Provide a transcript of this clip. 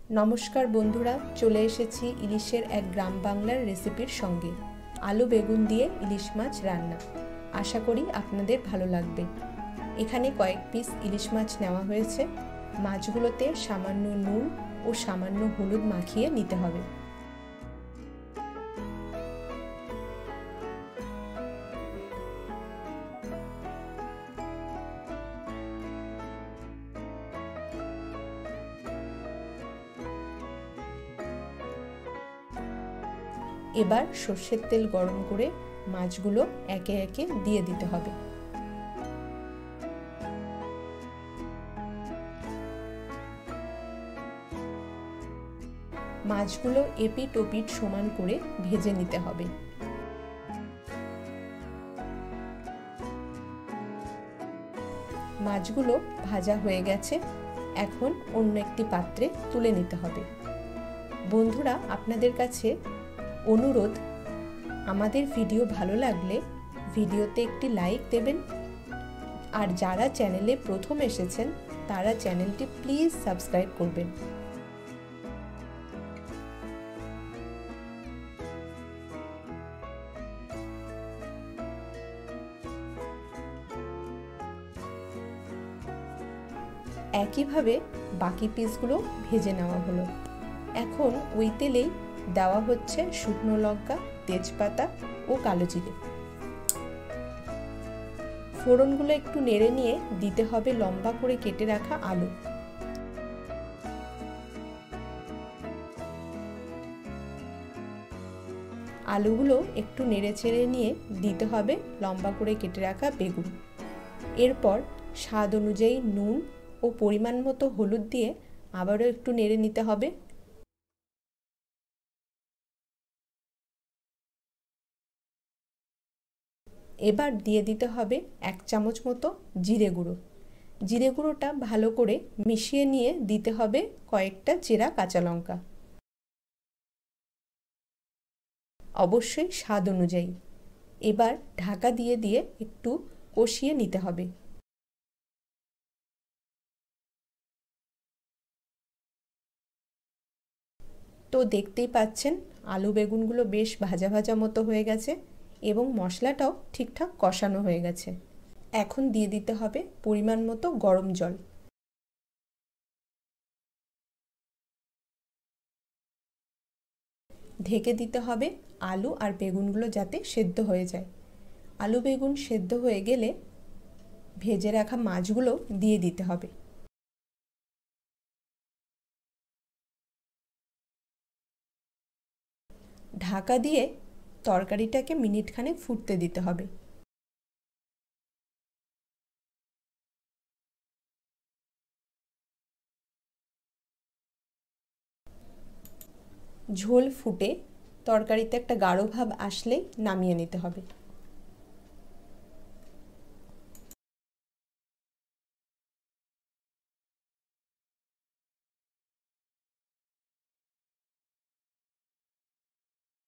नमस्कार बंधुरा चले एसेছি ইলিশের এক গ্রাম বাংলার রেসিপির সঙ্গে আলু বেগুন দিয়ে ইলিশ মাছ রান্না। আশা করি আপনাদের ভালো লাগবে। এখানে কয়েক পিস ইলিশ মাছ নেওয়া হয়েছে। মাছগুলোতে সামান্য নুন ও সামান্য হলুদ মাখিয়ে নিতে হবে। এবার সরষের তেল গরম করে মাছগুলো একে একে দিয়ে দিতে হবে। মাছগুলো এপিট ওপিট সমান করে ভেজে নিতে হবে। মাছগুলো ভাজা হয়ে গেছে, এখন অন্য একটি পাত্রে তুলে নিতে হবে। বন্ধুরা, আপনাদের কাছে অনুরোধ, আমাদের ভিডিও ভালো লাগলে ভিডিওতে একটি লাইক দেবেন, আর যারা চ্যানেলে প্রথম এসেছেন তারা চ্যানেলটি প্লিজ সাবস্ক্রাইব করবেন। একইভাবে বাকি পিসগুলো ভেজে নেওয়া হলো। এখন ওই তেলেই দেওয়া হচ্ছে শুকনো লঙ্কা, তেজপাতা ও কালো জিরে। ফোড়নগুলো একটু নেড়ে নিয়ে দিতে হবে লম্বা করে কেটে রাখা আলু। আলুগুলো একটু নেড়ে চেড়ে নিয়ে দিতে হবে লম্বা করে কেটে রাখা বেগুন। এরপর স্বাদ অনুযায়ী নুন ও পরিমাণ মতো হলুদ দিয়ে আবারও একটু নেড়ে নিতে হবে। এবার দিয়ে দিতে হবে 1 চামচ মতো জিরে গুঁড়ো। জিরে গুঁড়োটা ভালো করে মিশিয়ে নিয়ে দিতে হবে কয়েকটা চেরা কাঁচা লঙ্কা, অবশ্যই স্বাদ অনুযায়ী। এবার ঢাকা দিয়ে দিয়ে একটু কষিয়ে নিতে হবে। তো দেখতেই পাচ্ছেন আলু বেগুনগুলো বেশ ভাজা ভাজা মতো হয়ে গেছে এবং মশলাটাও ঠিকঠাক কষানো হয়ে গেছে। এখন দিয়ে দিতে হবে পরিমাণ মতো গরম জল। ঢেকে দিতে হবে আলু আর বেগুনগুলো যাতে সেদ্ধ হয়ে যায়। আলু বেগুন সেদ্ধ হয়ে গেলে ভেজে রাখা মাছগুলো দিয়ে দিতে হবে। ঢাকা দিয়ে তরকারিটাকে মিনিটখানেক ফুটতে দিতে হবে। ঝোল ফুটে তরকারিতে একটা গাঢ় ভাব আসলেই নামিয়ে নিতে হবে।